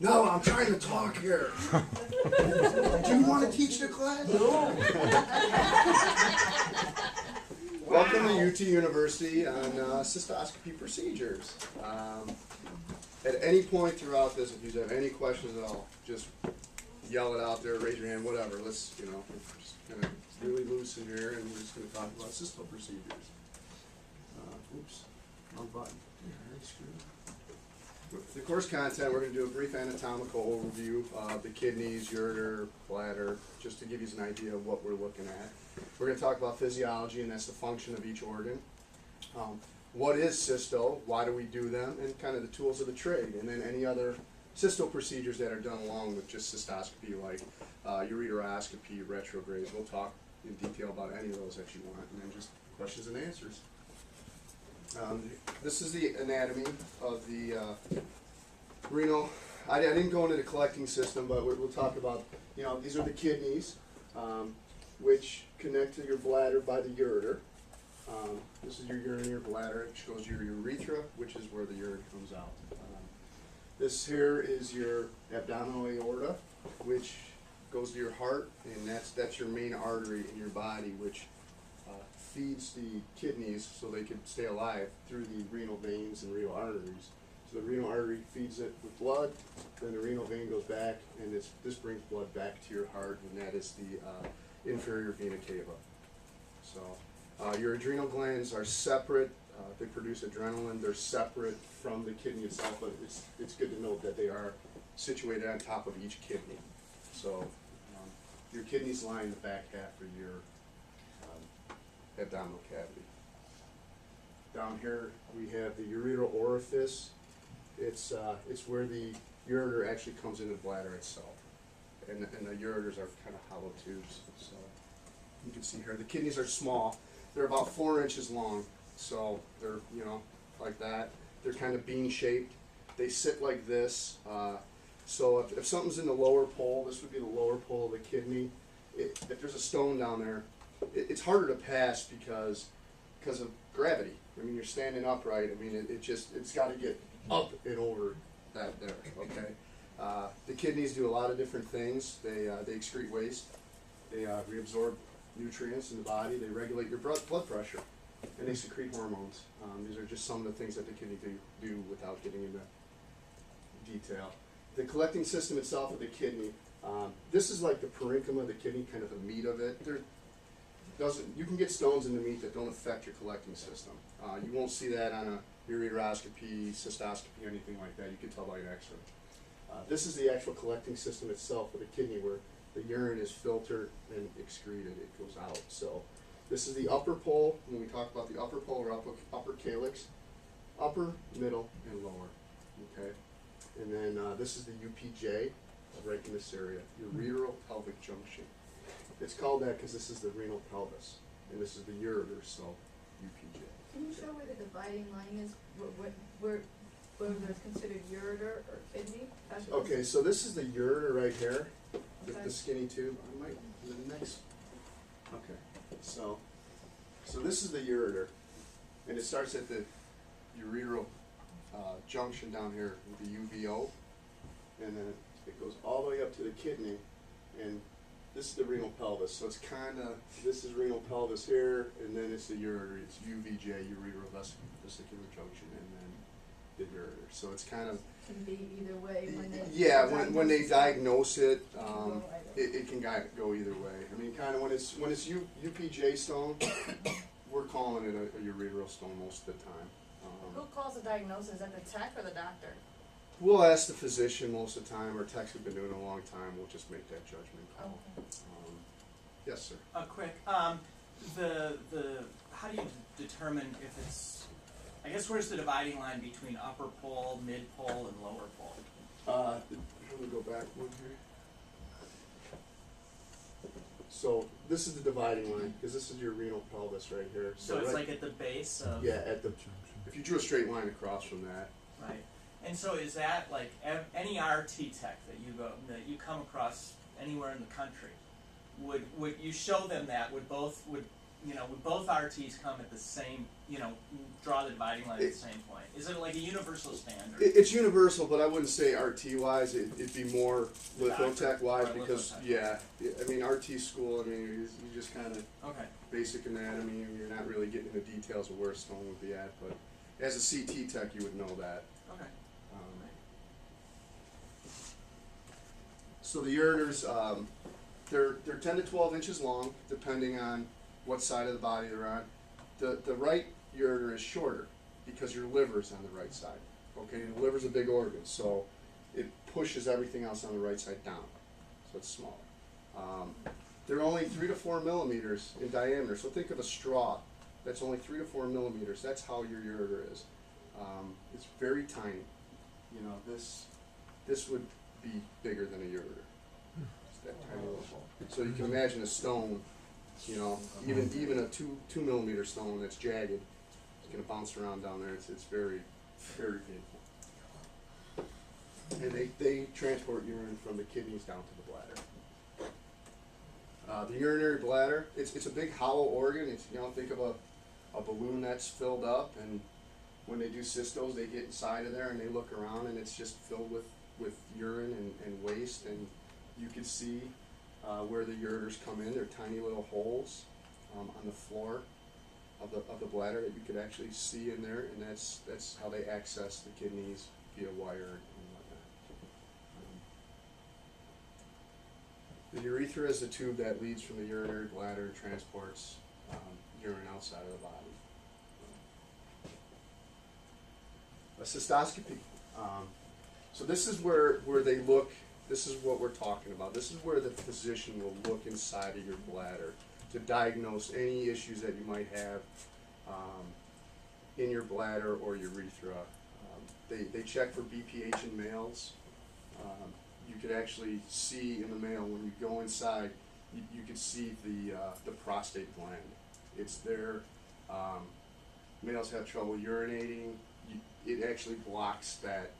No, I'm trying to talk here. Do you want to teach the class? Welcome to UT University on cystoscopy procedures. At any point throughout this, if you have any questions at all, just yell it out there, raise your hand, whatever. Let's, we're just kind of really loose in here, and we're just going to talk about cysto procedures. Oops, wrong button. The course content, we're going to do a brief anatomical overview of the kidneys, ureter, bladder, just to give you an idea of what we're looking at. We're going to talk about physiology, and that's the function of each organ. What is cysto? Why do we do them? And kind of the tools of the trade. And then any other cysto procedures that are done along with just cystoscopy, like ureteroscopy, retrogrades. We'll talk in detail about any of those that you want, and then just questions and answers. This is the anatomy of the renal. I didn't go into the collecting system, but we'll talk about, these are the kidneys, which connect to your bladder by the ureter. This is your urinary bladder, which goes to your urethra, which is where the urine comes out. This here is your abdominal aorta, which goes to your heart, and that's your main artery in your body, which feeds the kidneys so they can stay alive through the renal veins and renal arteries. So the renal artery feeds it with blood, then the renal vein goes back, and this brings blood back to your heart, and that is the inferior vena cava. So your adrenal glands are separate. They produce adrenaline. They're separate from the kidney itself, but it's good to note that they are situated on top of each kidney. So your kidneys line the back half of your abdominal cavity. Down here we have the ureteral orifice. It's where the ureter actually comes into the bladder itself, and the ureters are kind of hollow tubes. So you can see here the kidneys are small. They're about 4 inches long. So they're like that. They're kind of bean shaped. They sit like this. So if something's in the lower pole, this would be the lower pole of the kidney. If there's a stone down there, it's harder to pass because of gravity. I mean, you're standing upright. I mean, it's got to get up and over that there. Okay. The kidneys do a lot of different things. They excrete waste. They reabsorb nutrients in the body. They regulate your blood pressure, and they secrete hormones. These are just some of the things that the kidney do without getting into detail. The collecting system itself of the kidney. This is like the parenchyma of the kidney, kind of the meat of it. You can get stones in the meat that don't affect your collecting system. You won't see that on a ureteroscopy, cystoscopy, anything like that. You can tell by an X-ray. This is the actual collecting system itself of the kidney, where the urine is filtered and excreted. It goes out. So this is the upper pole. When we talk about the upper pole or upper calyx, upper, middle, and lower. Okay, and then this is the UPJ, right in this area, ureteral pelvic junction. It's called that because this is the renal pelvis, and this is the ureter, so UPJ. Can you show where the dividing line is, where there's considered ureter or kidney? Okay, so this is the ureter right here, Okay. the skinny tube. I might, the next, okay, so this is the ureter, and it starts at the ureteral junction down here with the UVO, and then it goes all the way up to the kidney, and this is the renal pelvis. So it's kind of, this is renal pelvis here, and then it's the ureter. It's UVJ, ureterovesicular junction, and then the ureter. So it's kind of, Can be either way when they when they diagnose it, it can go either way. I mean, kind of when it's UPJ stone, we're calling it a ureteral stone most of the time. Who calls the diagnosis? Is that the tech or the doctor? We'll ask the physician most of the time. Our techs have been doing it a long time. We'll just make that judgment call. Okay. Yes, sir. Quick, the how do you determine if it's, I guess, where's the dividing line between upper pole, mid pole, and lower pole? Let me go back one here. So this is the dividing line, because this is your renal pelvis right here. So it's like at the base of... Yeah, if you drew a straight line across from that. Right. And so is that like any RT tech that you come across anywhere in the country, would you show them that would both RTs come at the same draw the dividing line at the same point? Is it like a universal standard? It's universal, but I wouldn't say RT-wise. It'd be more lithotech-wise Or because, lithotech. yeah, I mean, RT school, I mean, you just kind of Okay. basic anatomy, and you're not really getting into details of where a stone would be at, but as a CT tech, you would know that. Okay. So the ureters, they're 10 to 12 inches long, depending on what side of the body they're on. The right ureter is shorter because your liver's on the right side. Okay, and the liver's a big organ, so it pushes everything else on the right side down, so it's smaller. They're only 3 to 4 millimeters in diameter, so think of a straw. That's only 3 to 4 millimeters. That's how your ureter is. It's very tiny. You know, this would be bigger than a ureter. It's that tiny little hole. So you can imagine a stone, you know, even a 2 millimeter stone that's jagged, it's going to bounce around down there. It's very, very painful. And they transport urine from the kidneys down to the bladder. The urinary bladder, it's a big hollow organ. It's, you know, think of a balloon that's filled up, and when they do cystos, they get inside of there and they look around, and it's just filled with urine and waste, and you can see where the ureters come in. They're tiny little holes on the floor of the bladder that you could actually see in there, and that's how they access the kidneys via wire and whatnot. The urethra is the tube that leads from the urinary bladder and transports urine outside of the body. A cystoscopy. So this is where they look. This is what we're talking about. This is where the physician will look inside of your bladder to diagnose any issues that you might have in your bladder or urethra. They check for BPH in males. You could actually see in the male when you go inside, you could see the prostate gland. It's there. Males have trouble urinating. It actually blocks that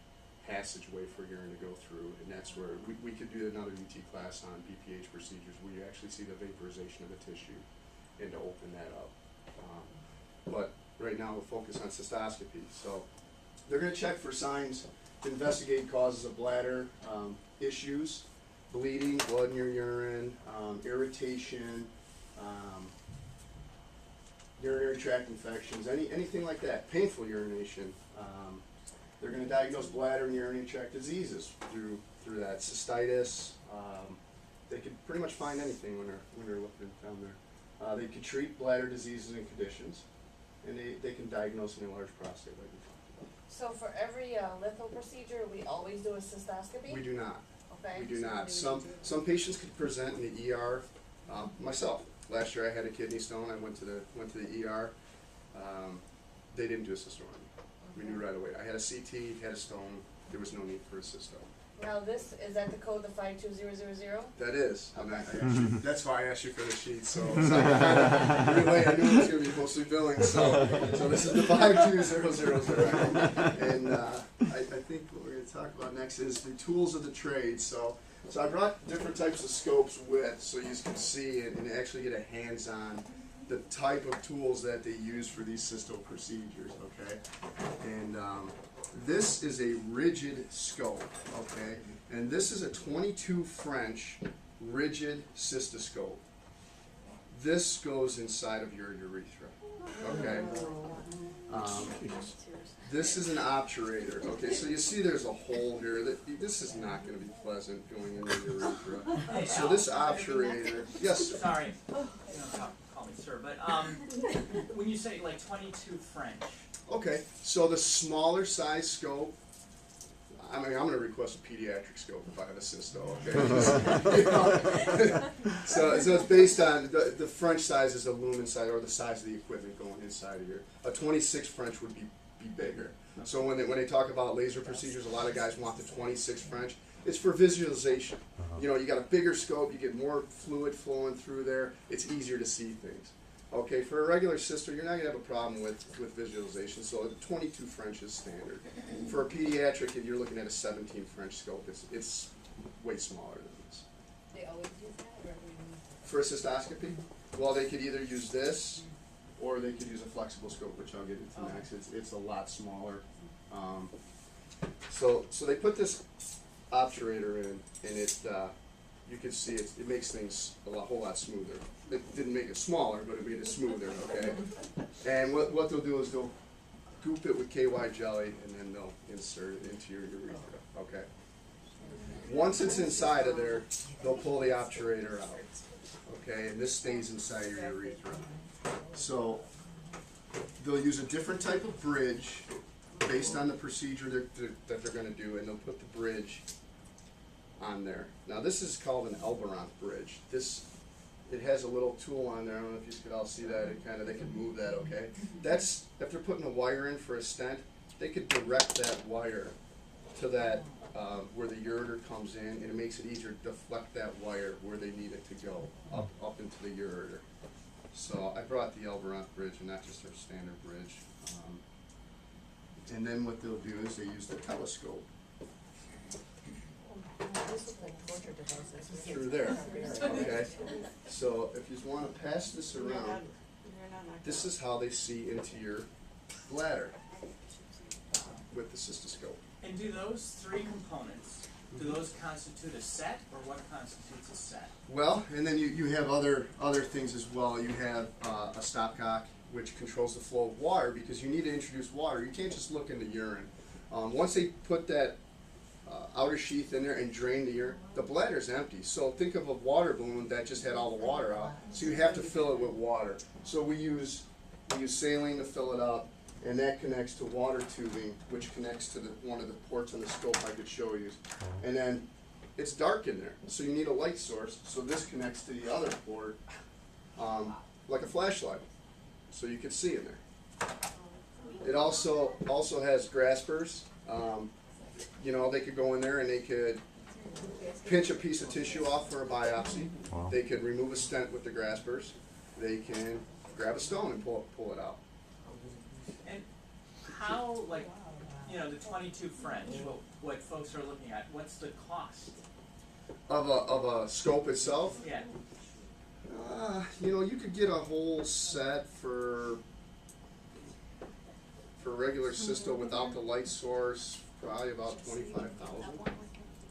passageway for urine to go through, and that's where we could do another UT class on BPH procedures where you actually see the vaporization of the tissue and to open that up. But right now we'll focus on cystoscopy. So they're going to check for signs to investigate causes of bladder issues, bleeding, blood in your urine, irritation, urinary tract infections, anything like that, painful urination. They're going to diagnose bladder and urinary tract diseases through that. Cystitis. They could pretty much find anything when they're looking down there. They could treat bladder diseases and conditions, and they can diagnose an enlarged prostate like we talked about. So for every litho procedure, we always do a cystoscopy? We do not. Okay. We do not. Some patients could present in the ER. Myself, last year I had a kidney stone. I went to the ER. They didn't do a cysto on me. We knew right away. I had a CT, had a stone. There was no need for a cysto. Now this, is that the code, the 52000? That is. And Okay. that's why I asked you for the sheet. So anyway, I knew it was going to be mostly billing. So this is the 52000. And I think what we're going to talk about next is the tools of the trade. So I brought different types of scopes with, so you can see it and actually get a hands-on the type of tools that they use for these cysto procedures, okay? And this is a rigid scope, okay? And this is a 22 French rigid cystoscope. This goes inside of your urethra, okay? This is an obturator, okay? So you see there's a hole here. This is not going to be pleasant going into your urethra. So this obturator, yes, sir. Sorry. You don't call me sir, but when you say like 22 French. Okay, so the smaller size scope, I mean, I'm going to request a pediatric scope if I have a cysto, okay? You know? So it's based on, the French size is the lumen size, or the size of the equipment going inside of here. A 26 French would be bigger. So when they talk about laser procedures, a lot of guys want the 26 French. It's for visualization. You know, you got a bigger scope, you get more fluid flowing through there, it's easier to see things. Okay, for a regular cysto, you're not going to have a problem with visualization, so the 22 French is standard. For a pediatric, if you're looking at a 17 French scope, it's way smaller than this. They always use that? Or For a cystoscopy, well, they could either use this, or they could use a flexible scope, which I'll get into next. It's a lot smaller. So they put this obturator in, and you can see it makes things a whole lot smoother. It didn't make it smaller, but it made it smoother, okay? And what they'll do is they'll goop it with KY jelly, and then they'll insert it into your urethra, okay? Once it's inside of there, they'll pull the obturator out, okay? And this stays inside your urethra. So they'll use a different type of bridge based on the procedure that they're going to do, and they'll put the bridge on there. Now this is called an Elberon bridge. It has a little tool on there. I don't know if you could all see that. They can move that, okay? That's, if they're putting a wire in for a stent, they could direct that wire to that where the ureter comes in, and it makes it easier to deflect that wire where they need it to go, up into the ureter. So I brought the Elberon bridge, and not just our standard bridge. And then what they'll do is they use the telescope through there, okay? So if you want to pass this around, this is how they see into your bladder with the cystoscope. And do those three components, do those constitute a set, or what constitutes a set? Well, and then you have other things as well. You have a stopcock, which controls the flow of water, because you need to introduce water. You can't just look into urine. Once they put that outer sheath in there and drain the urine, the bladder's empty. So think of a water balloon that just had all the water out. So you have to fill it with water. So we use saline to fill it up, and that connects to water tubing, which connects to one of the ports on the scope I could show you. And then it's dark in there, so you need a light source. So this connects to the other port, like a flashlight, so you can see in there. It also has graspers. They could go in there and they could pinch a piece of tissue off for a biopsy. Wow. They could remove a stent with the graspers. They can grab a stone and pull it out. And how, the 22 French, what folks are looking at, what's the cost? Of a scope itself? Yeah. You could get a whole set for regular cysto without the light source, probably about $25,000.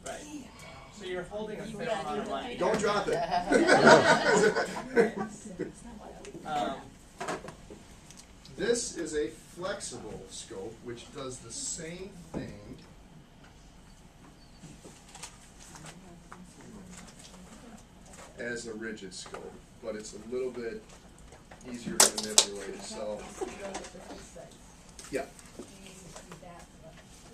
Right. So you're holding a fair amount of money. Don't drop it. This is a flexible scope, which does the same thing as a rigid scope, but it's a little bit easier to manipulate. So, yeah. Do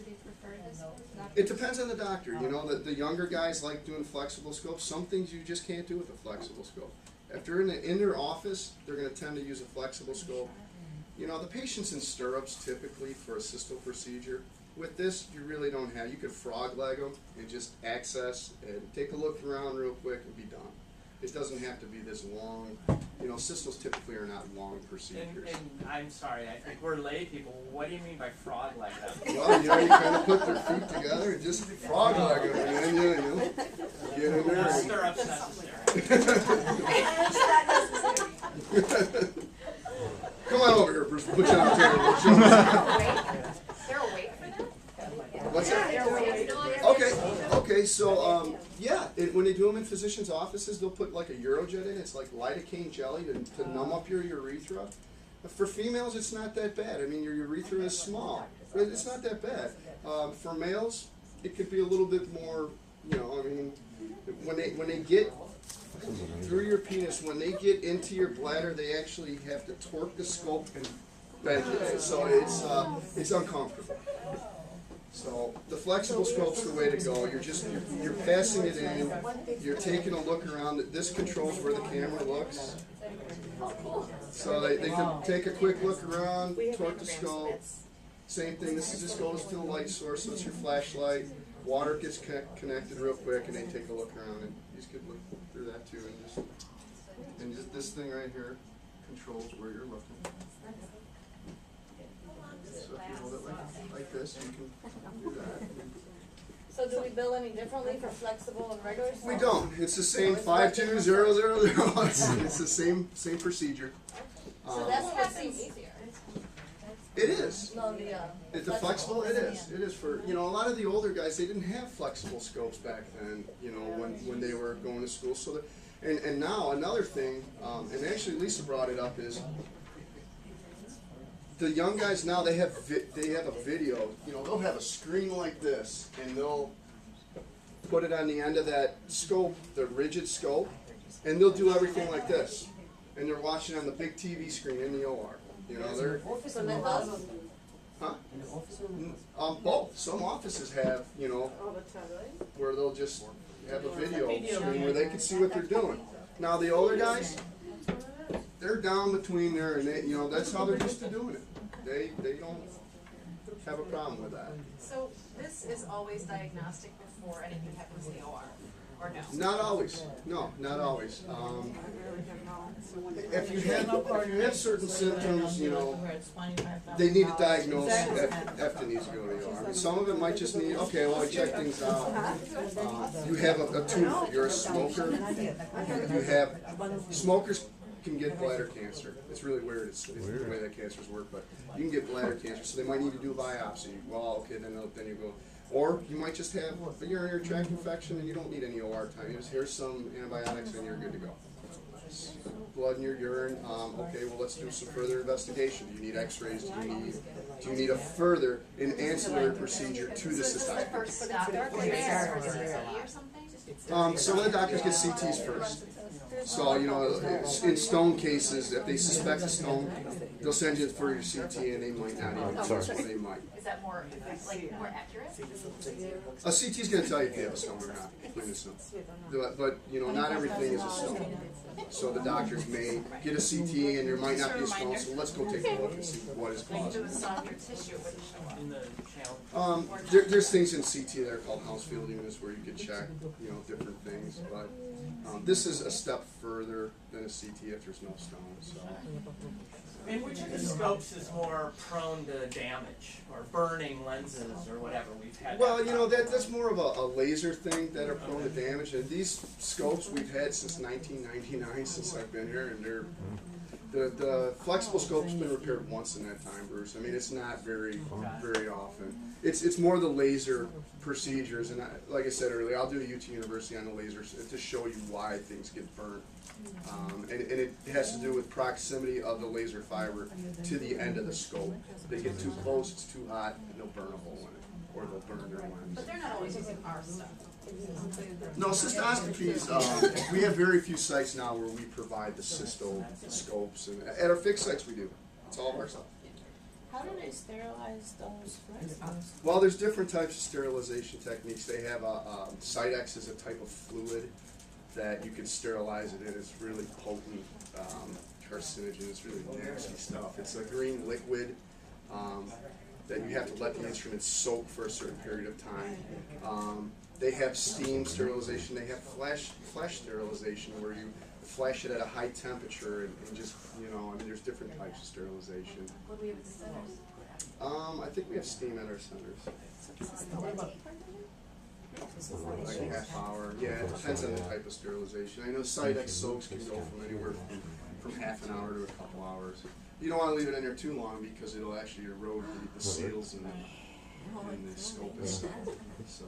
you prefer this? Not It depends on the doctor. The younger guys like doing flexible scopes. Some things you just can't do with a flexible scope. If they're in their office, they're going to tend to use a flexible scope. The patient's in stirrups typically for a cysto procedure. With this, you really don't have. You could frog leg them and just access and take a look around real quick and be done. It doesn't have to be this long. Cystos typically are not long procedures. And I'm sorry, I think we're lay people. What do you mean by frog leg them? Well, you kind of put their feet together and just frog leg them, and then get in there. And Stirrups necessary. Come on over here, Bruce. Put you on the table. Is there a weight for that? What's that? Okay. So when they do them in physicians' offices, they'll put like a Eurojet in. It's like lidocaine jelly to numb up your urethra. For females, it's not that bad. I mean, your urethra is small, but it's not that bad. For males, it could be a little bit more. When they get through your penis, when they get into your bladder, they actually have to torque the scope and bend it. So it's uncomfortable. So the flexible scope's the way to go. You're passing it in. You're taking a look around. This controls where the camera looks. So they can take a quick look around, torque the scope. Same thing. This just goes to the light source. So it's your flashlight. Water gets connected real quick, and they take a look around. And you could look through that too, and just this thing right here controls where you're looking. So if you hold it like this, you can do that. So do we bill any differently for flexible and regular? We don't. It's the same 52000. It's the same procedure. So that's happens easier. It is. No, the, The flexible, it is. It is for, you know, a lot of the older guys, they didn't have flexible scopes back then, you know, when they were going to school. So and now another thing, and actually Lisa brought it up, is the young guys now, they have a video, you know, they'll have a screen like this, and they'll put it on the end of that scope, the rigid scope, and they'll do everything like this. And they're watching on the big TV screen in the OR. You know, they're, so lithos? huh? Both. Some offices have, you know, where they'll just have a video screen where they can see what they're doing. Now the older guys, they're down between there, and they, you know, that's how they're used to doing it. They don't have a problem with that. So this is always diagnostic before anything happens in the OR, or no? Not always. No, not always. If you have certain symptoms, you know, they need to diagnose after it needs to go to the OR. I mean, some of it might just need, okay, well, I check things out. You have a tumor. You're a smoker. You have smokers can get bladder cancer. It's really weird. It's the way that cancers work, but you can get bladder cancer, so they might need to do a biopsy. Well, okay, then you go. Or you might just have a urinary tract infection and you don't need any OR time. You just here's some antibiotics and you're good to go. Blood in your urine. Okay, well, let's do some further investigation. Do you need X-rays? Do you need a further an ancillary procedure to the cystoscopy? First doctor, or CT or something? Some of the doctors get CTs first. So, you know, in stone cases, if they suspect a stone, they'll send you for your CT and they might not even know, or they might. Is that more, like, more accurate? A CT is going to tell you if you have a stone or not, including a stone. But, you know, not everything is a stone. So the doctors may get a CT and there might not be a stone, so let's go take a look and see what is Like, causing do a it. softer tissue, it wouldn't show up. In the channel. There's things in CT that are called house field units where you can check, you know, different things. But this is a step further than a CT if there's no stone. So. And which of the scopes is more prone to damage or burning lenses or whatever we've had? Well, you know, that's more of a laser thing that are prone to damage. And these scopes we've had since 1999, since I've been here, and the flexible scope's been repaired once in that time, Bruce. I mean, it's not very often. It's more the laser procedures, and like I said earlier, I'll do a UT University on the lasers to show you why things get burnt. And it has to do with proximity of the laser fiber to the end of the scope. If they get too close, it's too hot, and they'll burn a hole in it, or they'll burn their lens. But they're not always using our stuff. No, cystoscopies, we have very few sites now where we provide the cysto scopes, and at our fixed sites we do. It's all of our stuff. How do they sterilize those fluids? Well, there's different types of sterilization techniques. They have Cydex is a type of fluid that you can sterilize it in. It's really potent carcinogen. It's really nasty stuff. It's a green liquid that you have to let the instrument soak for a certain period of time. They have steam sterilization. They have flash sterilization where you flash it at a high temperature and just, you know, I mean, there's different types of sterilization. What do we have at the centers? I think we have steam at our centers. Like a half hour. Yeah, it depends on the type of sterilization. I know Cydex soaks can go from anywhere from half an hour to a couple hours. You don't want to leave it in there too long because it'll actually erode the seals and the scope itself. So.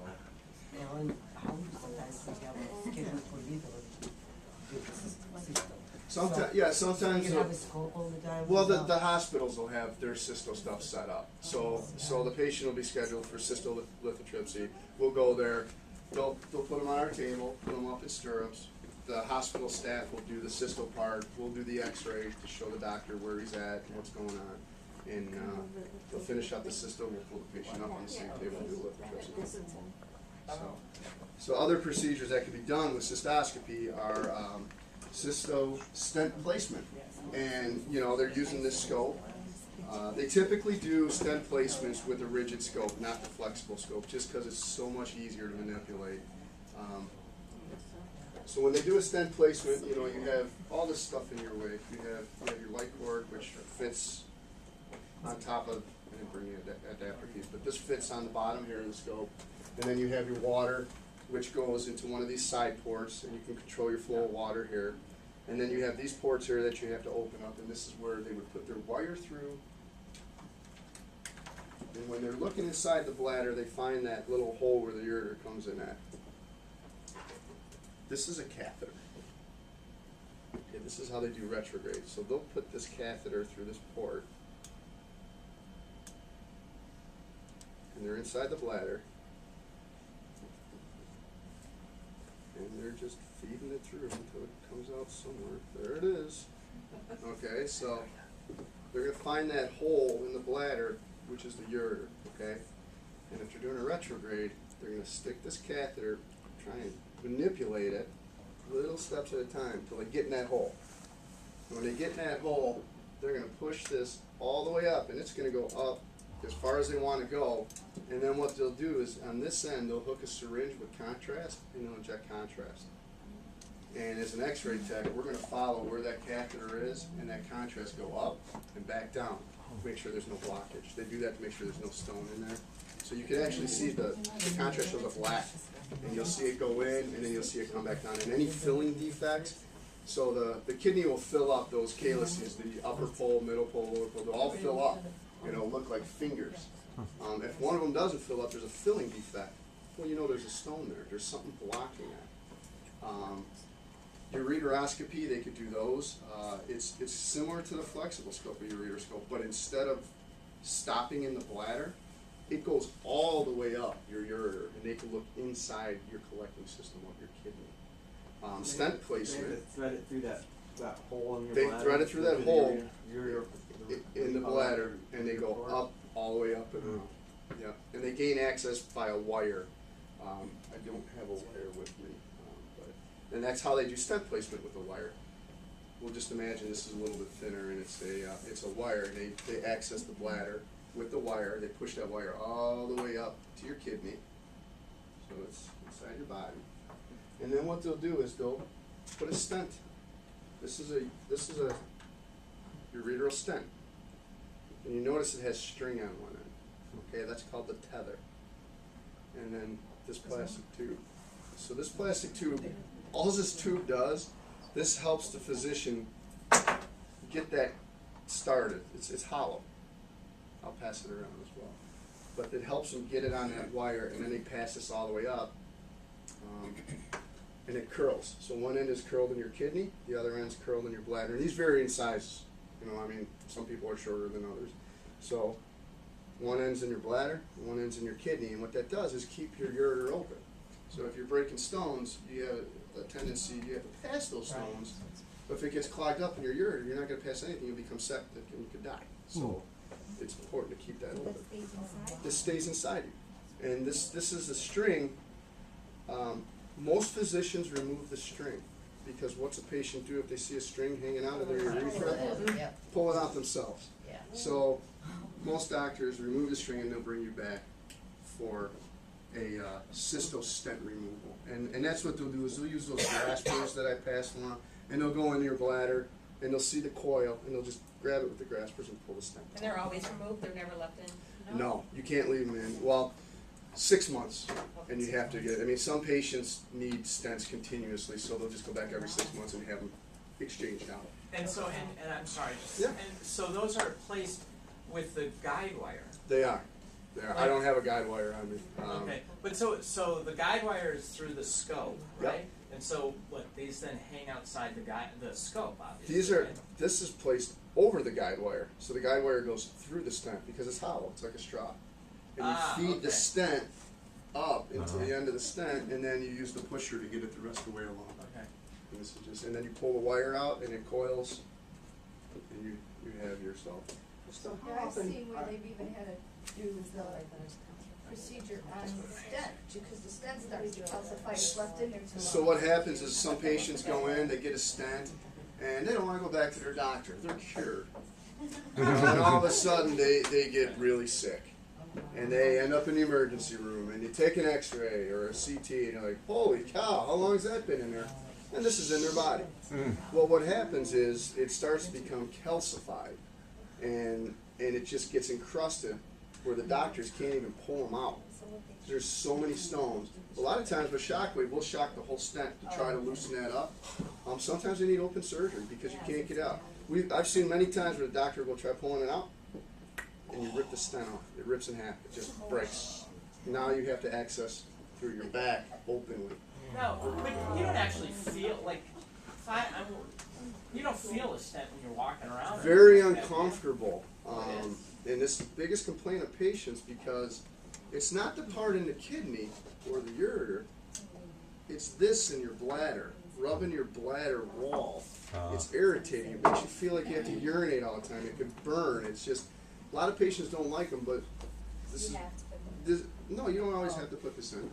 Sometimes. Well, the hospitals will have their cysto stuff set up. So the patient will be scheduled for cystolithotripsy. We'll go there. They'll put them on our table, put them up in stirrups. The hospital staff will do the cysto part. We'll do the X-ray to show the doctor where he's at and what's going on. And they'll finish up the cysto. We'll pull the patient up on the same table and do lithotripsy. So other procedures that can be done with cystoscopy are cysto stent placement, and you know they're using this scope. They typically do stent placements with a rigid scope, not the flexible scope, just because it's so much easier to manipulate. So when they do a stent placement, you know you have all this stuff in your way. You have your light cord, which fits on top of. I didn't bring you an adapter piece, but this fits on the bottom here of the scope, and then you have your water, which goes into one of these side ports, and you can control your flow of water here. And then you have these ports here that you have to open up, and this is where they would put their wire through. And when they're looking inside the bladder, they find that little hole where the ureter comes in at. This is a catheter. Okay, this is how they do retrograde. So they'll put this catheter through this port, and they're inside the bladder, and they're just feeding it through until it comes out somewhere. There it is. Okay, so they're going to find that hole in the bladder, which is the ureter, okay? And if they're doing a retrograde, they're going to stick this catheter, try and manipulate it, little steps at a time, until they get in that hole. And when they get in that hole, they're going to push this all the way up, and it's going to go up as far as they want to go. And then what they'll do is, on this end, they'll hook a syringe with contrast, and they'll inject contrast. And as an x-ray tech, we're going to follow where that catheter is, and that contrast go up and back down to make sure there's no blockage. They do that to make sure there's no stone in there. So you can actually see the contrast shows up black, and you'll see it go in, and then you'll see it come back down. And any filling defects, so the kidney will fill up those calyces, the upper pole, middle pole, lower pole, they'll all fill up, and it'll look like fingers. If one of them doesn't fill up, there's a filling defect. Well, you know there's a stone there. There's something blocking it. Ureteroscopy, they could do those. It's similar to the flexible scope, a ureteroscope, but instead of stopping in the bladder, it goes all the way up your ureter, and they can look inside your collecting system of your kidney. Stent placement. They thread it through that hole in your They bladder. thread it through that hole Ureter- in the bladder, and they go up, all the way up and around. Yeah, and they gain access by a wire. I don't have a wire with me, and that's how they do stent placement with the wire. We'll just imagine this is a little bit thinner, and it's a wire. And they access the bladder with the wire. They push that wire all the way up to your kidney, so it's inside your body. And then what they'll do is they'll put a stent. This is a ureteral stent, and you notice it has string on one end. Okay, that's called the tether. And then this plastic tube. So this plastic tube, all this tube does, this helps the physician get that started. It's hollow. I'll pass it around as well. But it helps them get it on that wire, and then they pass this all the way up, and it curls. So one end is curled in your kidney, the other end is curled in your bladder. And these vary in sizes. You know, I mean, some people are shorter than others. So one end's in your bladder, one end's in your kidney, and what that does is keep your ureter open. So if you're breaking stones, you have a tendency, you have to pass those stones, but if it gets clogged up in your ureter, you're not going to pass anything, you'll become septic and you could die. So it's important to keep that open. This stays inside you. And this is a string. Most physicians remove the string, because what's a patient do if they see a string hanging out of their urethra? Pull it out themselves. So most doctors remove the string, and they'll bring you back for a cystostent removal. And that's what they'll do, is they'll use those graspers that I passed along, and they'll go in your bladder, and they'll see the coil, and they'll just grab it with the graspers and pull the stent. And they're always removed, they're never left in? No, you can't leave them in. Well, 6 months, and you have to get, I mean, some patients need stents continuously, so they'll just go back every 6 months and have them exchanged out. And so, and I'm sorry, Yeah. and so those are placed with the guide wire. They are. I don't have a guide wire on me. Okay, but so the guide wire is through the scope, Yep. right? And so what, these then hang outside the scope, obviously. Right? This is placed over the guide wire, so the guide wire goes through the stent because it's hollow. It's like a straw, and you feed the stent up into the end of the stent, and then you use the pusher to get it the rest of the way along. Okay. And this is just, and then you pull the wire out, and it coils, and you have yourself. So Yeah, I've seen where they've even had to do the procedure on the stent, because the stent starts to calcify, it's left in there too long. So what happens is some patients go in, they get a stent, and they don't want to go back to their doctor. They're cured. And all of a sudden, they get really sick. And they end up in the emergency room, and you take an x-ray or a CT, and you're like, holy cow, how long has that been in there? And this is in their body. Well, what happens is it starts to become calcified, and it just gets encrusted where the doctors can't even pull them out. There's so many stones. A lot of times with shockwave, we'll shock the whole stent to try to loosen that up. Sometimes they need open surgery because you can't get out. I've seen many times where the doctor will try pulling it out, and you rip the stent off. It rips in half. It just breaks. Now you have to access through your back openly. No, but you don't actually feel like you don't feel a stent when you're walking around. Very uncomfortable. And this is the biggest complaint of patients because it's not the part in the kidney or the ureter. It's this in your bladder, rubbing your bladder wall. It's irritating. It makes you feel like you have to urinate all the time. It can burn. It's just, a lot of patients don't like them, but no, you don't always have to put this in.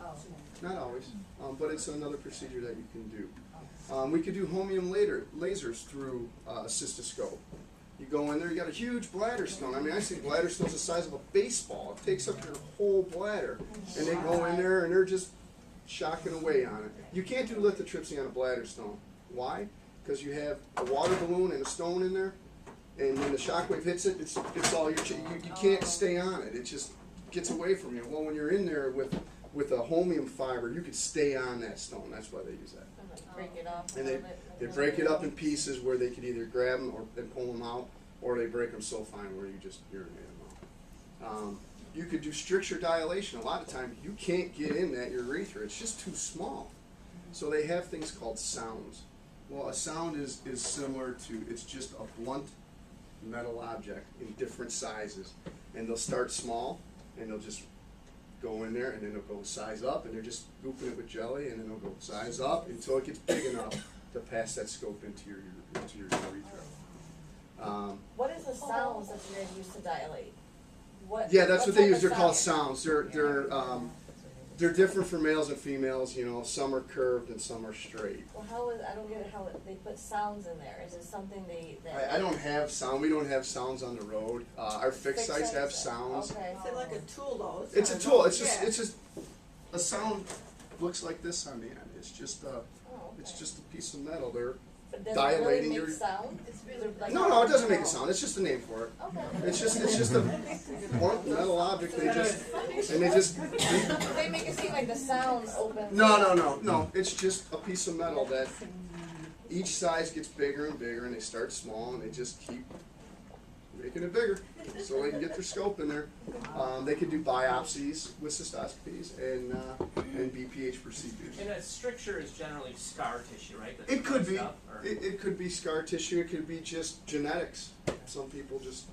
Not always. But it's another procedure that you can do. We could do holmium lasers through a cystoscope. You go in there, you got a huge bladder stone. I mean, I see bladder stones the size of a baseball. It takes up your whole bladder. And they go in there and they're just shocking away on it. You can't do lithotripsy on a bladder stone. Why? Because you have a water balloon and a stone in there, and when the shockwave hits it, it's all you can't stay on it. It just gets away from you. Well, when you're in there with a holmium fiber, you can stay on that stone. That's why they use that. Break it off. And they break it up in pieces where they could either grab them and pull them out, or they break them so fine where you just urinate them out. You could do stricture dilation. A lot of times you can't get in that urethra. It's just too small. So they have things called sounds. Well, a sound is similar to, it's just a blunt metal object in different sizes. And they'll start small, and they'll just go in there, and then they'll go size up, and they're just gooping it with jelly, and then they'll go size up until it gets big enough to pass that scope into your urethra. What is the sounds that you guys use to dilate? Yeah, that's what they type use. of They're called sound? sounds. They're different for males and females. You know, some are curved and some are straight. Well, I don't get it how they put sounds in there. Is it something I don't have sound. We don't have sounds on the road. Our fixed sites have sounds. Okay. Is it like a tool though? It's a tool. It's just a sound looks like this on the end. It's just a piece of metal. They're But does dilating it really your. make sound? No, it doesn't make a sound. It's just a name for it. Okay. It's just a blunt metal object. They just. They make it seem like the sound opens. No. It's just a piece of metal that each size gets bigger and bigger, and they start small, and they just keep making it bigger so they can get their scope in there. They can do biopsies with cystoscopies and BPH procedures. And a stricture is generally scar tissue, right? That's It could closed be. up, or- It could be scar tissue. It could be just genetics. Some people just,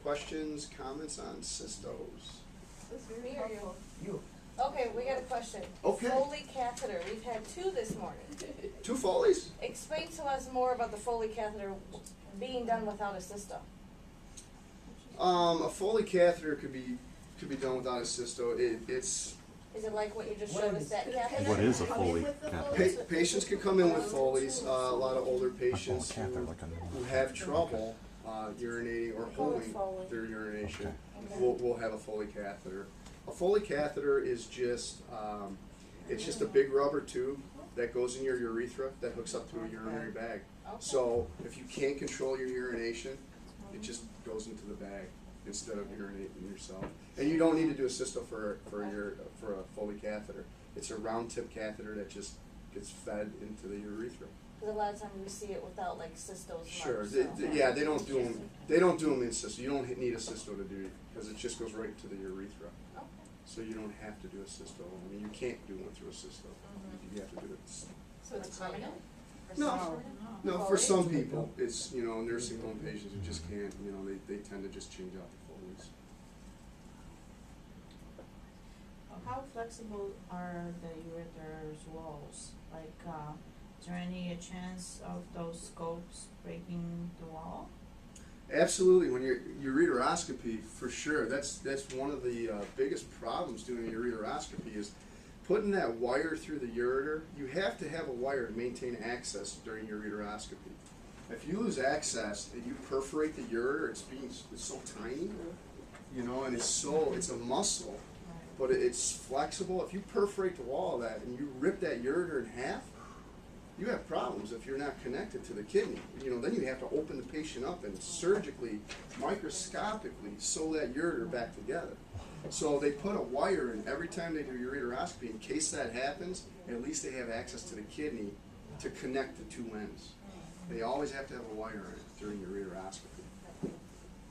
questions, comments on cystos. Me or you? Okay, we got a question. Okay. Foley catheter. We've had 2 this morning. 2 Foleys? Explain to us more about the Foley catheter being done without a cysto. A Foley catheter could be done without a cysto. It's Is it like what you just showed us, that catheter? What is a Foley catheter? patients can come in with Foleys. A lot of older patients who have trouble urinating or holding their urination will have a Foley catheter. A Foley catheter is just it's just a big rubber tube that goes in your urethra that hooks up to a urinary bag. So if you can't control your urination, it just goes into the bag instead of urinating yourself. And you don't need to do a cysto for a Foley catheter. It's a round tip catheter that just gets fed into the urethra. Because a lot of times we see it without like cystos. Sure. marks, Yeah, they don't do them. They don't do them in cysto. You don't need a cysto to do it because it just goes right to the urethra. Okay. So you don't have to do a cysto. I mean, you can't do one through a cysto. You have to do it. So it's permanent? No, for some people, it's nursing home patients who just can't. They tend to just change out the Foleys. How flexible are the ureter's walls? Like, is there any chance of those scopes breaking the wall? Absolutely. When you're ureteroscopy, for sure, that's one of the biggest problems doing a ureteroscopy is putting that wire through the ureter. You have to have a wire to maintain access during ureteroscopy. If you lose access and you perforate the ureter, it's so tiny, and it's a muscle, but it's flexible. If you perforate the wall of that and you rip that ureter in half, you have problems if you're not connected to the kidney. Then you have to open the patient up and surgically, microscopically sew that ureter back together. So they put a wire in every time they do ureteroscopy in case that happens. At least they have access to the kidney to connect the two ends. They always have to have a wire in it during ureteroscopy.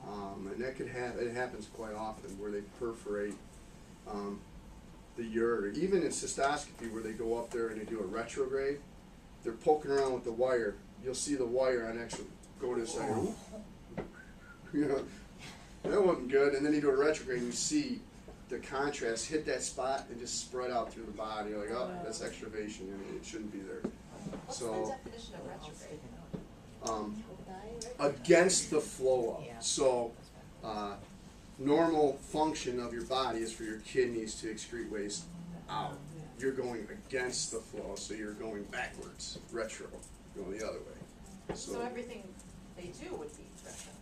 And that it happens quite often where they perforate the ureter. Even in cystoscopy where they go up there and they do a retrograde, they're poking around with the wire. You'll see the wire on actually go to the side. You know, that wasn't good. And then you do a retrograde and you see the contrast hit that spot and just spread out through the body. You're like, oh, that's extravasation, and it shouldn't be there. What's So, the definition of retrograde? Against the flow up. So, normal function of your body is for your kidneys to excrete waste out. You're going against the flow, so you're going backwards, retro, going the other way. So everything they do would be retro.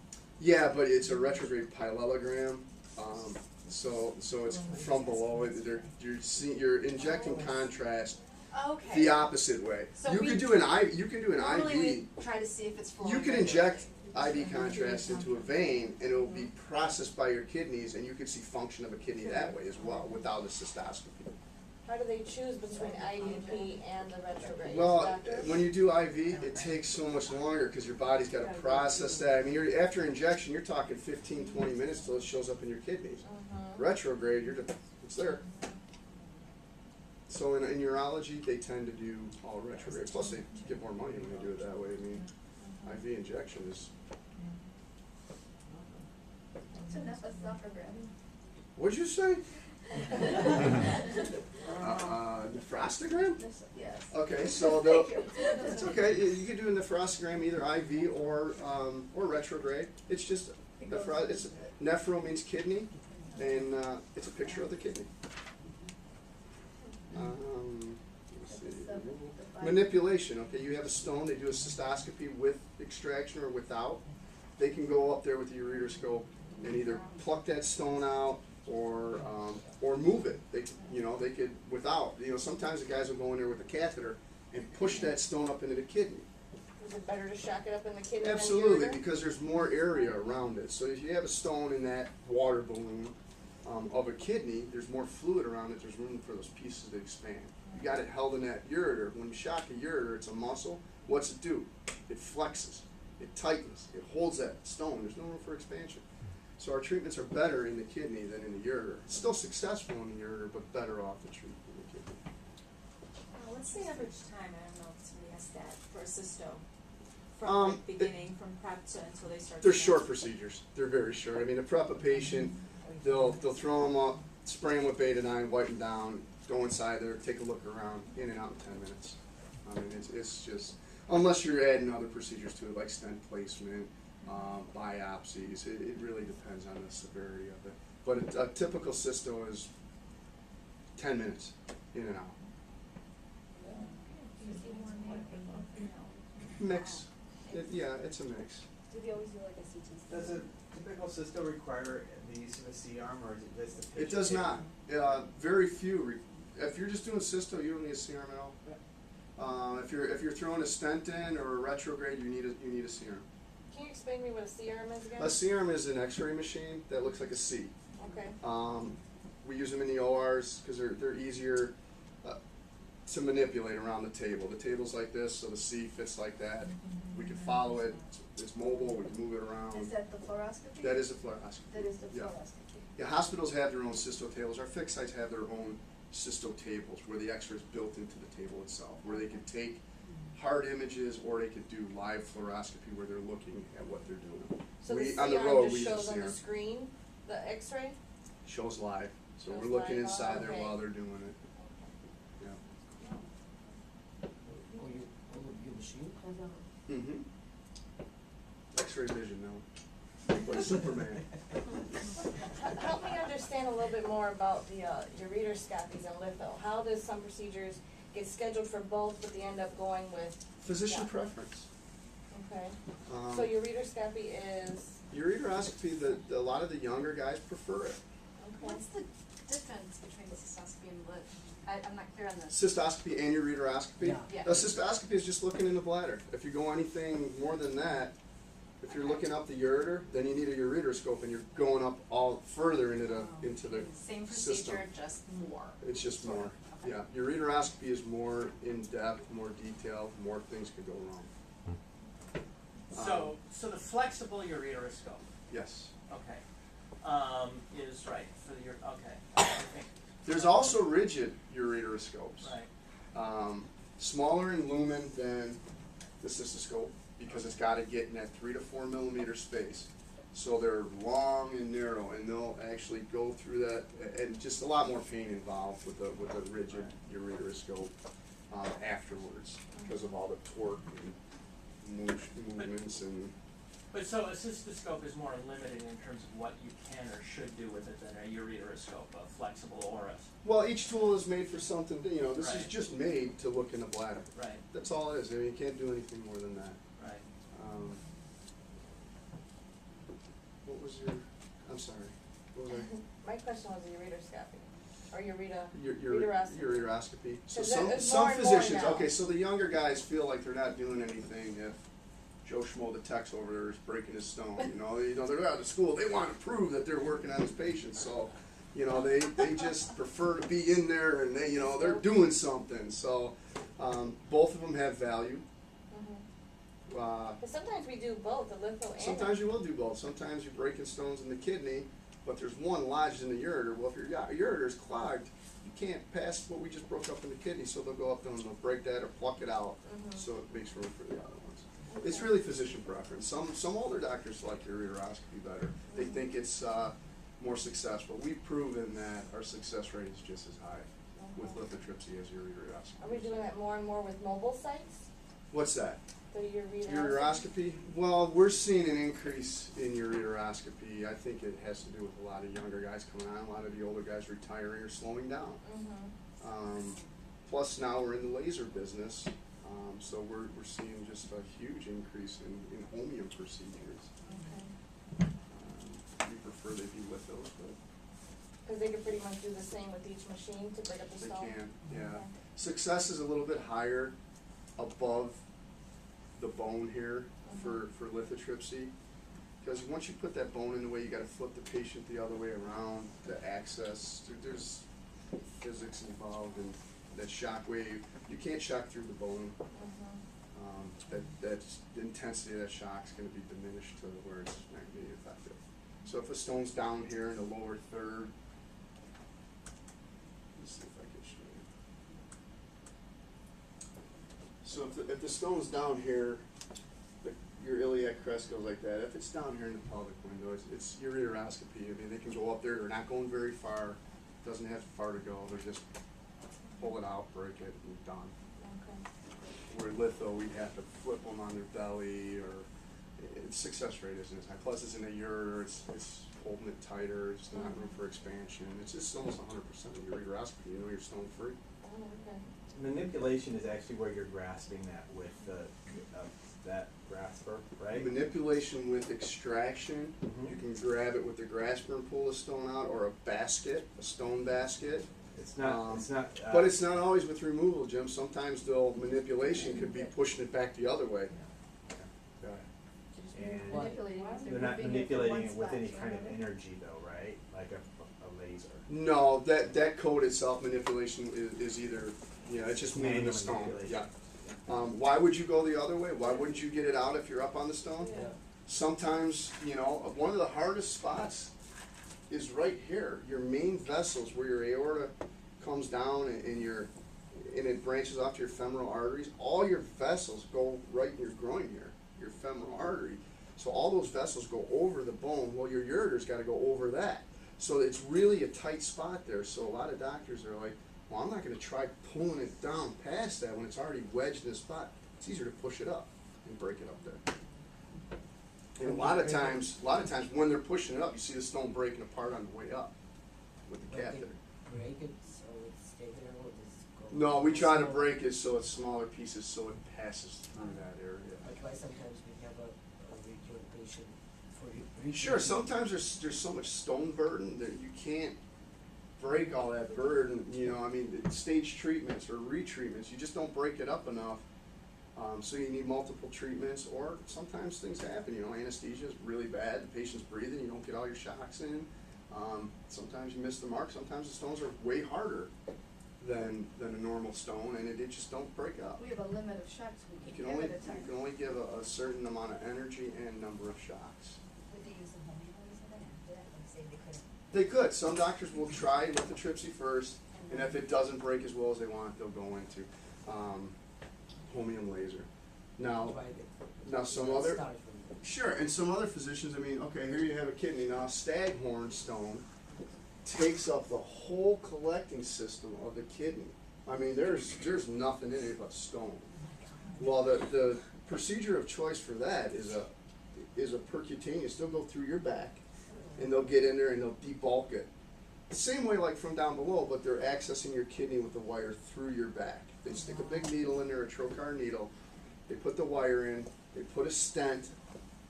Yeah, but it's a retrograde parallelogram. So it's from below. You're injecting contrast Okay. the opposite way. So You we- could do an IV. You can do an Normally IV. we try to see if it's flowing. You can regularly. inject IV contrast into a vein, and it will be processed by your kidneys, and you can see function of a kidney that way as well, without a cystoscopy. How do they choose between IVP and the retrograde? Well, Doctor? when you do IV, it takes so much longer because your body's got to process that. I mean, after injection, you're talking 15, 20 minutes till it shows up in your kidneys. Retrograde, it's there. So in urology, they tend to do all retrograde. Plus, they get more money when they do it that way. I mean, IV injection is. It's an esophagram. What'd you say? Nephrostogram? Yes. Okay, so Thank you. it's okay. You can do a nephrostogram either IV or retrograde. It's just nephro means kidney, and it's a picture of the kidney. Let's see. Manipulation. Okay, you have a stone. They do a cystoscopy with extraction or without. They can go up there with the ureteroscope and either pluck that stone out or move it. They could without. Sometimes the guys will go in there with a catheter and push that stone up into the kidney. Is it better to shock it up in the kidney Absolutely, than the ureter? because there's more area around it. So if you have a stone in that water balloon of a kidney, there's more fluid around it. There's room for those pieces to expand. You got it held in that ureter. When you shock a ureter, it's a muscle. What's it do? It flexes. It tightens. It holds that stone. There's no room for expansion. So our treatments are better in the kidney than in the ureter. It's still successful in the ureter, but better off the treatment in the kidney. What's the average time, I don't know if somebody asked that, for a cysto? From Um, beginning, from prep to until they start? They're to short procedures. They're very short. I mean, to prep a patient, they'll throw them up, spray them with betadine, wipe them down, go inside there, take a look around, in and out in 10 minutes. I mean, it's just, unless you're adding other procedures to it, like stent placement, biopsies, it really depends on the severity of it. But a typical cysto is 10 minutes, in and out. Mix. It's a mix. Do they always do like a CT? Does a typical cysto require the use of a C-arm, or is it just the It patient? does not. Very few. If you're just doing cysto, you don't need a C-arm at all. If you're throwing a stent in or a retrograde, you need a C-arm. Can you explain to me what a C-arm is again? A C-arm is an X-ray machine that looks like a C. Okay. We use them in the ORs because they're easier to manipulate around the table. The table's like this, so the C fits like that. We can follow it. It's mobile. We can move it around. Is that the fluoroscopy? That is the fluoroscopy. That is the Yeah. fluoroscopy. Yeah, hospitals have their own cysto tables. Our fixed sites have their own cysto tables where the X-ray is built into the table itself, where they can take hard images or they could do live fluoroscopy where they're looking at what they're doing. So the On the C-arm road, just we use a shows on the C-arm. screen, the X-ray? Shows live, so Shows we're looking live, inside there okay. while they're doing it. Yeah. Mm-hmm. X-ray vision now. Like Superman. Help me understand a little bit more about the ureteroscopies and litho. How does some procedures get scheduled for both, but they end up going with? Physician Yeah. preference. Okay. Um, So ureteroscopy is. Ureteroscopy, a lot of the younger guys prefer it. Okay. What's the difference between the cystoscopy and lit? I'm not clear on this. Cystoscopy and ureteroscopy. Yeah. A cystoscopy is just looking in the bladder. If you go anything more than that, If you're looking up the ureter, then you need a ureteroscope, and you're going up all further into the Same system. procedure, just more. It's just Sort more. of, okay. Yeah, ureteroscopy is more in depth, more detailed, more things could go wrong. So the flexible ureteroscope, Yes. okay, is right for your, okay, I think, There's also rigid ureteroscopes. right, Smaller in lumen than the cystoscope because it's got to get in that 3 to 4 millimeter space. So they're long and narrow, and they'll actually go through that, and just a lot more pain involved with the rigid ureteroscope afterwards because of all the torque and movements and. but so a cystoscope is more limited in terms of what you can or should do with it than a ureteroscope, a flexible ORIS, Well, each tool is made for something. This is Right. just made to look in the bladder. right, That's all it is. I mean, you can't do anything more than that. right. What was your? I'm sorry. What was I? My question was the ureteroscopy, or Ureteroscopy. Ureteroscopy. So 'Cause some it's more and more physicians. now. Okay, so the younger guys feel like they're not doing anything if Joe Schmo, the tech's over there, is breaking his stone. They're out of school. They want to prove that they're working on his patients. So, they just prefer to be in there and they're doing something. So, both of them have value. But sometimes we do both, the litho and. Sometimes you will do both. Sometimes you're breaking stones in the kidney, but there's one lodged in the ureter. Well, if your ureter is clogged, you can't pass what we just broke up in the kidney, so they'll go up there and they'll break that or pluck it out, so it makes room for the other ones. It's really physician preference. Some older doctors like ureteroscopy better. They think it's more successful. We've proven that our success rate is just as high with lithotripsy as ureteroscopy. Are we doing that more and more with mobile sites? What's that? The ureteroscopy? Ureteroscopy? Well, we're seeing an increase in ureteroscopy. I think it has to do with a lot of younger guys coming on, a lot of the older guys retiring or slowing down. Plus now we're in the laser business, so we're seeing just a huge increase in holmium procedures. We prefer they be with those, but Because they could pretty much do the same with each machine to break up the they stone? can, yeah. Okay. Success is a little bit higher above the bone here for lithotripsy. Because once you put that bone in the way, you got to flip the patient the other way around, the access. There's physics involved and that shock wave. You can't shock through the bone. The intensity of that shock is going to be diminished to where it's not going to be effective. So if a stone's down here in the lower third, let's see if I can show you. So if the stone's down here, your iliac crest goes like that. If it's down here in the pelvic window, it's ureteroscopy. I mean, they can go up there. They're not going very far. Doesn't have far to go. They're just pull it out, break it, and done. Where litho, we'd have to flip them on their belly, or its success rate isn't as high. Plus, it's in a ureter. It's holding it tighter. It's not room for expansion. It's just almost 100% of ureteroscopy. You're stone free. Oh, okay. Manipulation is actually where you're grasping that with that grasper, right? Manipulation with extraction, you can grab it with the grasper and pull the stone out, or a basket, a stone basket. It's not. But it's not always with removal, Jim. Sometimes manipulation could be pushing it back the other way. And Manipulating is they're not moving it from manipulating one it with spot any to kind of another. energy, though, right? Like a laser. No, that code itself, manipulation is either, it's just moving Manual the stone. manipulation. Yeah. Why would you go the other way? Why wouldn't you get it out if you're up on the stone? Yeah. Sometimes, one of the hardest spots is right here. Your main vessels, where your aorta comes down and it branches off to your femoral arteries. All your vessels go right in your groin here, your femoral artery. So all those vessels go over the bone. Well, your ureter's got to go over that. So it's really a tight spot there. So a lot of doctors are like, well, I'm not going to try pulling it down past that when it's already wedged in the spot. It's easier to push it up and break it up there. And a lot of times when they're pushing it up, you see the stone breaking apart on the way up with the catheter. Break it so it stays there, or does it go? No, we try to break it so it's smaller pieces so it passes through that area. That's why sometimes we have a regular patient for Sure, sometimes there's so much stone burden that you can't break all that burden. Stage treatments or retreatments, you just don't break it up enough. So you need multiple treatments, or sometimes things happen, you know, anesthesia is really bad, the patient's breathing, you don't get all your shocks in. Sometimes you miss the mark, sometimes the stones are way harder than a normal stone, and it just don't break up. We have a limit of shots we You can can give only, at a time. you can only give a certain amount of energy and number of shocks. Would they use the homing laser then after that, like say they couldn't? They could. Some doctors will try lithotripsy first, and if it doesn't break as well as they want, they'll go into holmium laser. Now some other, sure, and some other physicians, I mean, okay, here you have a kidney. Now a staghorn stone takes up the whole collecting system of the kidney. I mean, there's nothing in it but stone. Well, the procedure of choice for that is a percutaneous. They'll go through your back, and they'll get in there and they'll debulk it. The same way like from down below, but they're accessing your kidney with the wire through your back. They stick a big needle in there, a trocar needle. They put the wire in. They put a stent,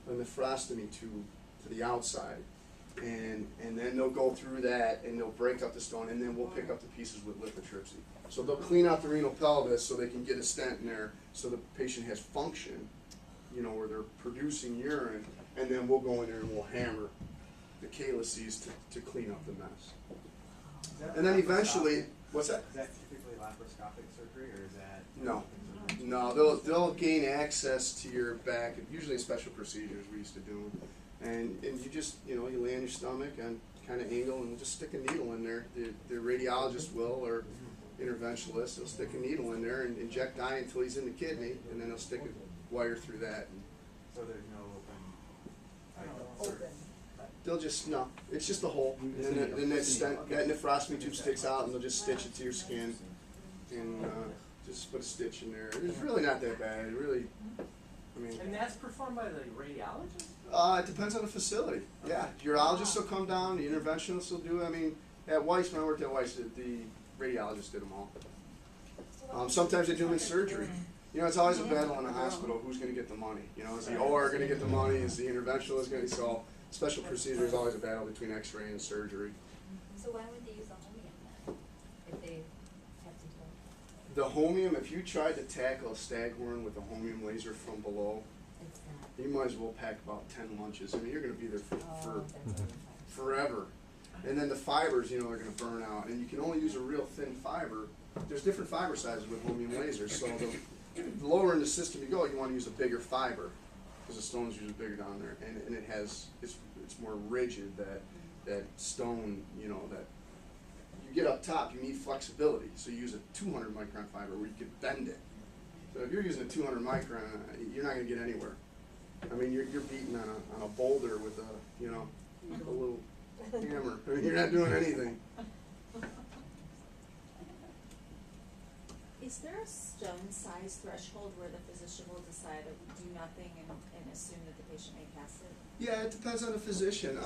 a nephrostomy tube to the outside, and then they'll go through that and they'll break up the stone, and then we'll pick up the pieces with lithotripsy. So they'll clean out the renal pelvis so they can get a stent in there so the patient has function, you know, where they're producing urine, and then we'll go in there and we'll hammer the calyces to clean up the mess. And then eventually, what's that? Is that typically laparoscopic surgery, or is that? No, they'll gain access to your back, usually in special procedures we used to do. And you just, you know, you lay on your stomach and kind of angle and just stick a needle in there. The radiologist will, or interventionalist, they'll stick a needle in there and inject dye until he's in the kidney, and then they'll stick a wire through that. So there's no Open. They'll just, no, it's just a hole. And then that stent, that nephrostomy tube sticks out, and they'll just stitch it to your skin and just put a stitch in there. It's really not that bad. It really, I mean. And that's performed by the radiologist? It depends on the facility. Yeah, urologists will come down, the interventionists will do it. I mean, at Weiss, when I worked at Weiss, the radiologists did them all. Sometimes they do them in surgery. You know, it's always a battle in a hospital. Who's going to get the money? You know, is the OR going to get the money? Is the interventionalist going to? So special procedure is always a battle between X-ray and surgery. So why would they use the homing then, if they have to do it? The holmium, if you tried to tackle a staghorn with a holmium laser from below, It's not. you might as well pack about 10 lunches. I mean, you're going to be there for That's what I'm finding. forever. And then the fibers, you know, are going to burn out. And you can only use a real thin fiber. There's different fiber sizes with holmium lasers. So the lower in the system you go, you want to use a bigger fiber, because the stone's usually bigger down there. And it has, it's more rigid, that stone, you know, that you get up top, you need flexibility. So you use a 200 micron fiber where you can bend it. So if you're using a 200 micron, you're not going to get anywhere. I mean, you're beating on a boulder with a, you know, a little hammer. I mean, you're not doing anything. Is there a stone size threshold where the physician will decide to do nothing and assume that the patient may pass it? Yeah, it depends on the physician.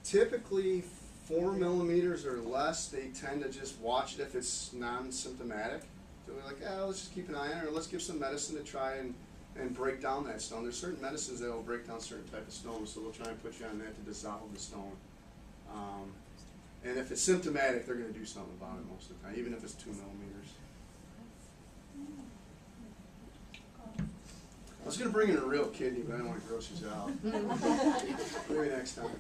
Typically, 4 millimeters or less, they tend to just watch it if it's non-symptomatic. So they're like, let's just keep an eye on it, or let's give some medicine to try and break down that stone. There's certain medicines that will break down certain type of stones, so they'll try and put you on that to dissolve the stone. And if it's symptomatic, they're going to do something about it most of the time, even if it's 2 millimeters. I was going to bring in a real kidney, but I don't want to gross you out. Maybe next time.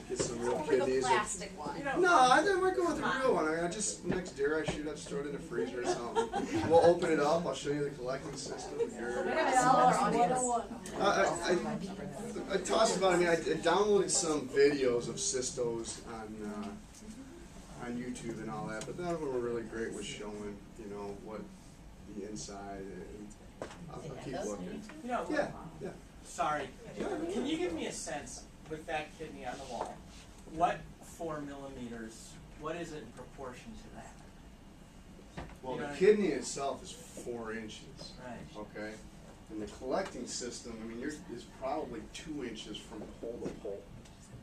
Get some real kidneys. Plastic one. No, I think we're going with the real one. I just next deer I shoot, I just throw it in the freezer or something. We'll open it up. I'll show you the collecting system. I tossed about. I mean, I downloaded some videos of cystos on YouTube and all that, but none of them were really great with showing, you know, what the inside. And I'll keep looking. You know, Yeah. sorry, can you give me a sense with that kidney on the wall? What 4 millimeters, what is it in proportion to that? Well, You know the what I kidney itself is 4 inches. Right. Okay? And the collecting system, I mean, is probably 2 inches from pole to pole.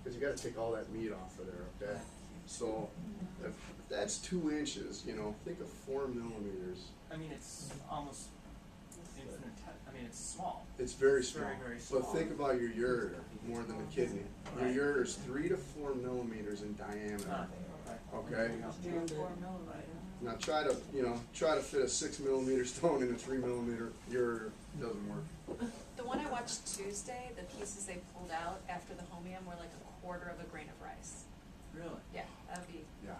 Because you got to take all that meat off of there, okay? So, if that's 2 inches, you know, think of 4 millimeters. I mean, it's almost infinite, I mean, it's small. It's very It's small. very, very small. But think about your ureter more than the kidney. Right. Your ureter is 3 to 4 millimeters in diameter. Ah, okay. Okay? Right. Now try to fit a 6 millimeter stone in a 3 millimeter ureter. Doesn't work. The one I watched Tuesday, the pieces they pulled out after the homium were like 1/4 of a grain of rice. Really? Yeah, that would be. Yeah.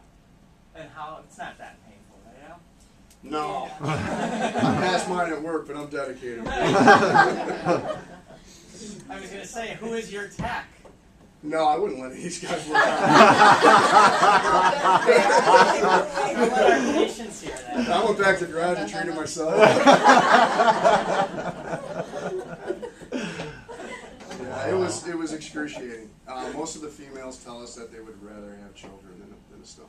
And how, it's not that painful, right? Yeah? No. Yeah. I'm past mine at work, but I'm dedicated. I was gonna say, who is your tech? No, I wouldn't let these guys work on We'll let our patients hear that. I went back to the garage and treated myself. Yeah, it was excruciating. Most of the females tell us that they would rather have children than a stone.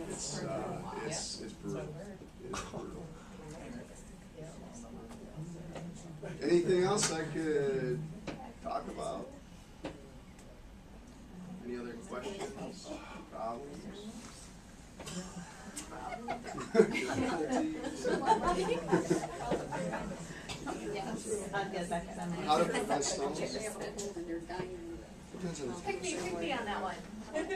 It's brutal. It's brutal. Anything else I could talk about? Any other questions? Problems? How to prevent stones? Pick me on that one.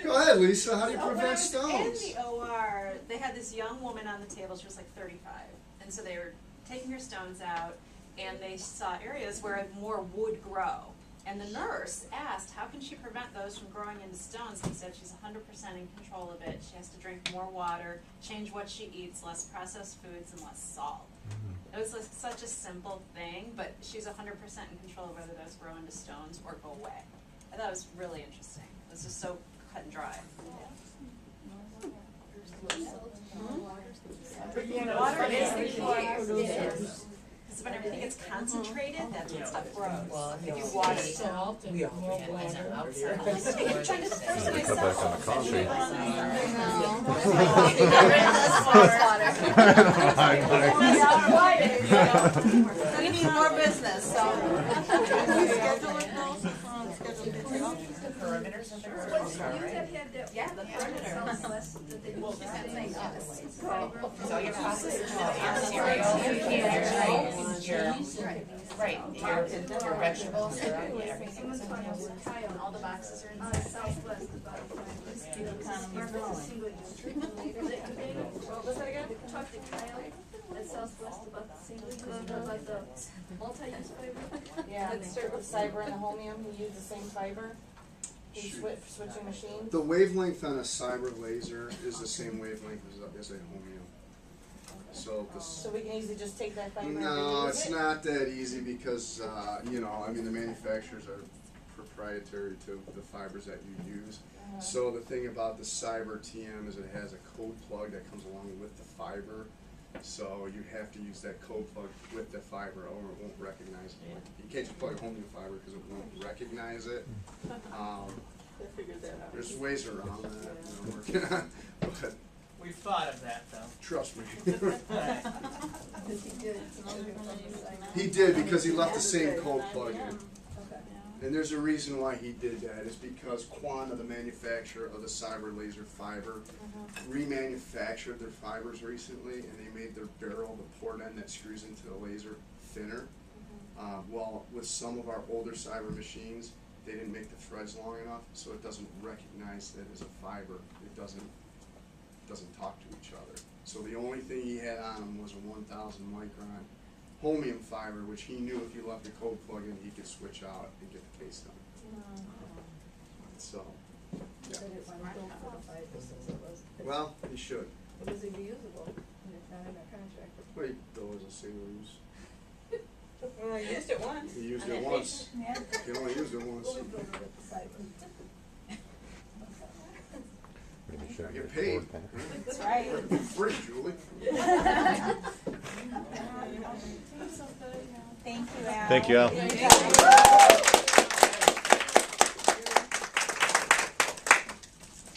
Go ahead, Lisa. How do you When I prevent was stones? in the OR, they had this young woman on the table. She was like 35, and so they were taking her stones out, and they saw areas where more would grow. And the nurse asked, how can she prevent those from growing into stones? He said she's 100% in control of it. She has to drink more water, change what she eats, less processed foods, and less salt. It was like such a simple thing, but she's 100% in control of whether those grow into stones or go away. I thought it was really interesting. It was just so cut and dry. Water is the key. Because when everything gets concentrated, that's when stuff grows. Well, If you water salt and more water outside. I'm trying to force Cut back on the myself. coffee. We need more business, so. The perimeters of the Was grocery it store, you right? that had that? Yeah, the perimeter. Southwest that they used to say, So your processed food, your cereal, your candy, your vegetables, everything. Someone's talking about Ohio, All the boxes are on inside. Southwest about single use. What was that again? Talk to Kyle at Southwest about the single use, about the multi-use fiber. Yeah, let's start with fiber and the homium, we use the same fiber. We switching machines. The wavelength on a cyber laser is the same wavelength as a homium. So So we can easily just take that fiber and no, reuse it's it? not that easy because the manufacturers are proprietary to the fibers that you use. So the thing about the cyber TM is it has a code plug that comes along with the fiber. So you have to use that code plug with the fiber or it won't recognize it. You can't just plug a homium fiber because it won't recognize it. There's ways around that I'm working on, but We've thought of that, though. trust me. Right. He did because he left the same code plug in. And there's a reason why he did that. It's because Quanta, the manufacturer of the cyber laser fiber, remanufactured their fibers recently, and they made their barrel, the port end that screws into the laser, thinner. Well, with some of our older cyber machines, they didn't make the threads long enough, so it doesn't recognize that as a fiber. It doesn't talk to each other. So the only thing he had on him was a 1,000 micron homium fiber, which he knew if you left the code plug in, he could switch out and get the case done. So, yeah. Well, he should. It was reusable, and it's not in our contract. Wait, though, as a single use. Well, I used it once. He used it once. Yeah. He only used it once. We'll build it at the site. Maybe should I Get get paid. board pack? That's right. Free, Julie. Thank you, Al. Thank you, Al. Yeah.